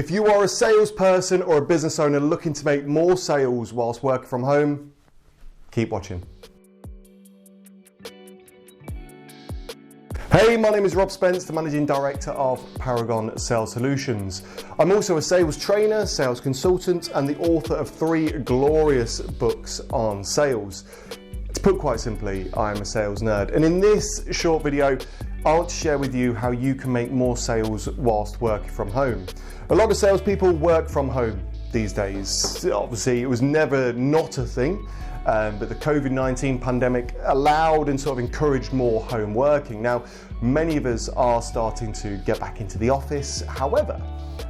If you are a salesperson or a business owner looking to make more sales whilst working from home, keep watching. Hey, my name is Rob Spence, the Managing Director of Paragon Sales Solutions. I'm also a sales trainer, sales consultant, and the author of 3 glorious books on sales. To put quite simply, I'm a sales nerd. And in this short video, I want to share with you how you can make more sales whilst working from home. A lot of salespeople work from home these days. Obviously, it was never not a thing. But the COVID-19 pandemic allowed and sort of encouraged more home working. Now, many of us are starting to get back into the office. However,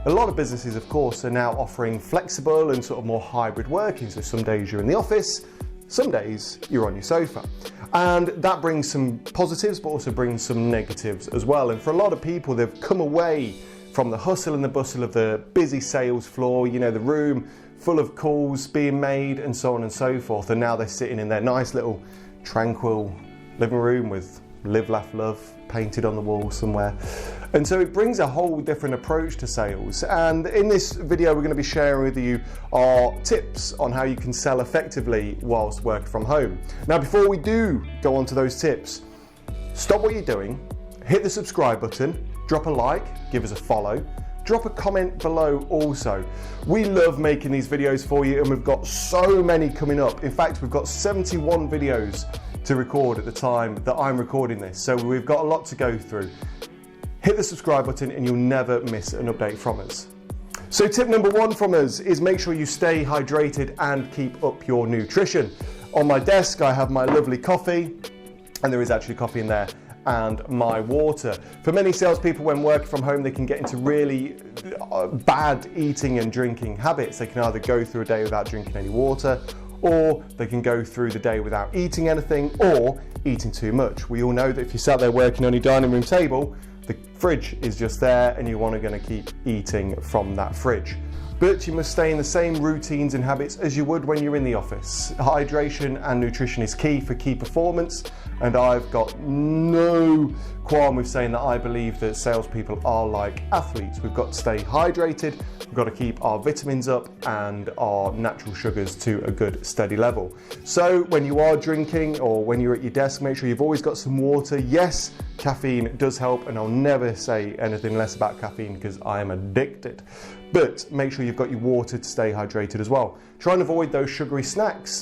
a lot of businesses, of course, are now offering flexible and sort of more hybrid working. So some days you're in the office, some days you're on your sofa. And that brings some positives, but also brings some negatives as well. And for a lot of people, they've come away from the hustle and the bustle of the busy sales floor, you know, the room full of calls being made and so on and so forth, and now they're sitting in their nice little tranquil living room with live, laugh, love painted on the wall somewhere. And so it brings a whole different approach to sales. And in this video, we're going to be sharing with you our tips on how you can sell effectively whilst working from home. Now, before we do go on to those tips, stop what you're doing, hit the subscribe button, drop a like, give us a follow, drop a comment below also. We love making these videos for you, and we've got so many coming up. In fact, we've got 71 videos to record at the time that I'm recording this, so we've got a lot to go through. Hit the subscribe button and you'll never miss an update from us. So tip number 1 from us is make sure you stay hydrated and keep up your nutrition. On my desk I have my lovely coffee, and there is actually coffee in there, and my water. For many salespeople, when working from home, they can get into really bad eating and drinking habits. They can either go through a day without drinking any water, or they can go through the day without eating anything, or eating too much. We all know that if you sat there working on your dining room table, the fridge is just there and you're going to keep eating from that fridge. But you must stay in the same routines and habits as you would when you're in the office. Hydration and nutrition is key for key performance, and I've got no qualm with saying that I believe that salespeople are like athletes. We've got to stay hydrated, we've got to keep our vitamins up and our natural sugars to a good steady level. So when you are drinking or when you're at your desk, make sure you've always got some water. Yes, caffeine does help, and I'll never say anything less about caffeine because I am addicted. But make sure you've got your water to stay hydrated as well. Try and avoid those sugary snacks.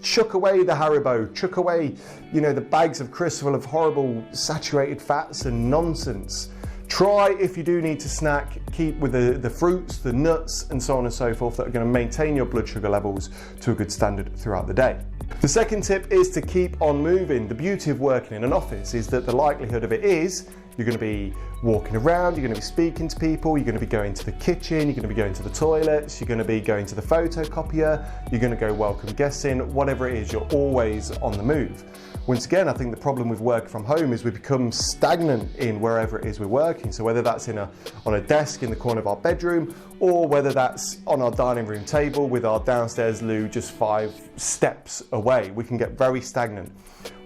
Chuck away the Haribo, chuck away, the bags of crisps full of horrible saturated fats and nonsense. Try, if you do need to snack, keep with the fruits, the nuts, and so on and so forth that are going to maintain your blood sugar levels to a good standard throughout the day. The second tip is to keep on moving. The beauty of working in an office is that the likelihood of it is you're going to be walking around, you're going to be speaking to people, you're going to be going to the kitchen, you're going to be going to the toilets, you're going to be going to the photocopier, you're going to go welcome guests in, whatever it is, you're always on the move. Once again, I think the problem with work from home is we become stagnant in wherever it is we're working. So whether that's on a desk in the corner of our bedroom, or whether that's on our dining room table with our downstairs loo just 5 steps away, we can get very stagnant.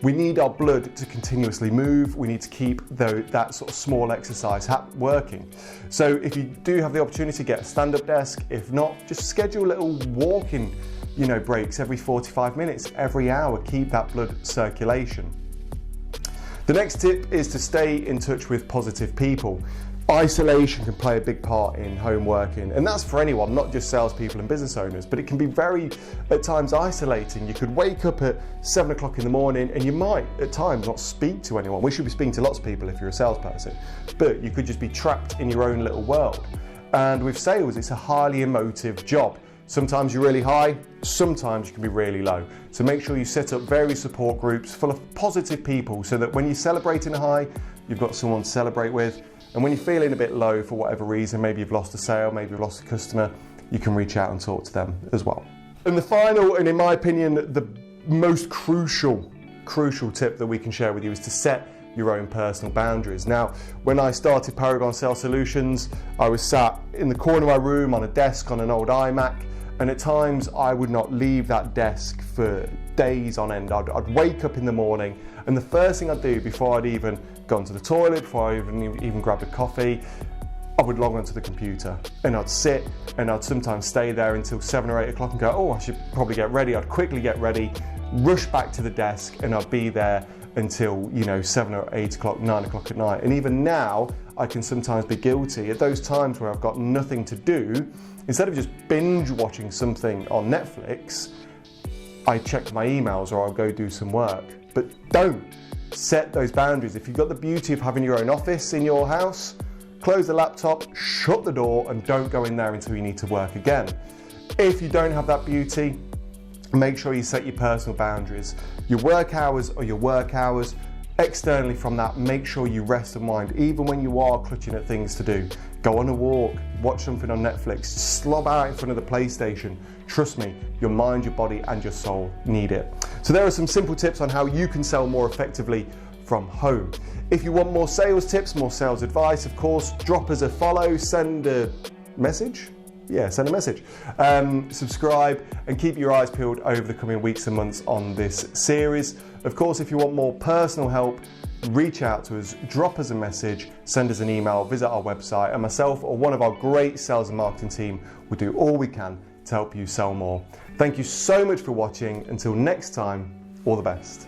We need our blood to continuously move. We need to keep that sort of small exercise working. So if you do have the opportunity, get a stand-up desk. If not, just schedule little walking breaks every 45 minutes, every hour. Keep that blood circulation. The next tip is to stay in touch with positive people. Isolation can play a big part in home working, and that's for anyone, not just salespeople and business owners, but it can be very, at times, isolating. You could wake up at 7 o'clock in the morning and you might, at times, not speak to anyone. We should be speaking to lots of people if you're a salesperson, but you could just be trapped in your own little world. And with sales, it's a highly emotive job. Sometimes you're really high, sometimes you can be really low. So make sure you set up various support groups full of positive people so that when you're celebrating a high, you've got someone to celebrate with. And when you're feeling a bit low for whatever reason, maybe you've lost a sale, maybe you've lost a customer, you can reach out and talk to them as well. And the final, and in my opinion, the most crucial tip that we can share with you is to set your own personal boundaries. Now, when I started Paragon Sales Solutions, I was sat in the corner of my room on a desk on an old iMac, and at times I would not leave that desk for days on end. I'd wake up in the morning, and the first thing I'd do before I'd even gone to the toilet, before I even grabbed a coffee, I would log onto the computer and I'd sit and I'd sometimes stay there until 7 or 8 o'clock and go, oh, I should probably get ready. I'd quickly get ready, rush back to the desk, and I'd be there until 7 or 8 o'clock, 9 o'clock at night. And even now, I can sometimes be guilty at those times where I've got nothing to do. Instead of just binge watching something on Netflix, I check my emails or I'll go do some work. But don't set those boundaries. If you've got the beauty of having your own office in your house, close the laptop, shut the door, and don't go in there until you need to work again. If you don't have that beauty, make sure you set your personal boundaries. Your work hours are your work hours. Externally from that, make sure you rest and wind, even when you are clutching at things to do. Go on a walk, watch something on Netflix, slob out in front of the PlayStation. Trust me, your mind, your body, and your soul need it. So there are some simple tips on how you can sell more effectively from home. If you want more sales tips, more sales advice, of course, drop us a follow, send a message. Yeah, send a message. Subscribe and keep your eyes peeled over the coming weeks and months on this series. Of course, if you want more personal help, reach out to us, drop us a message, send us an email, visit our website, and myself or one of our great sales and marketing team will do all we can to help you sell more. Thank you so much for watching. Until next time, all the best.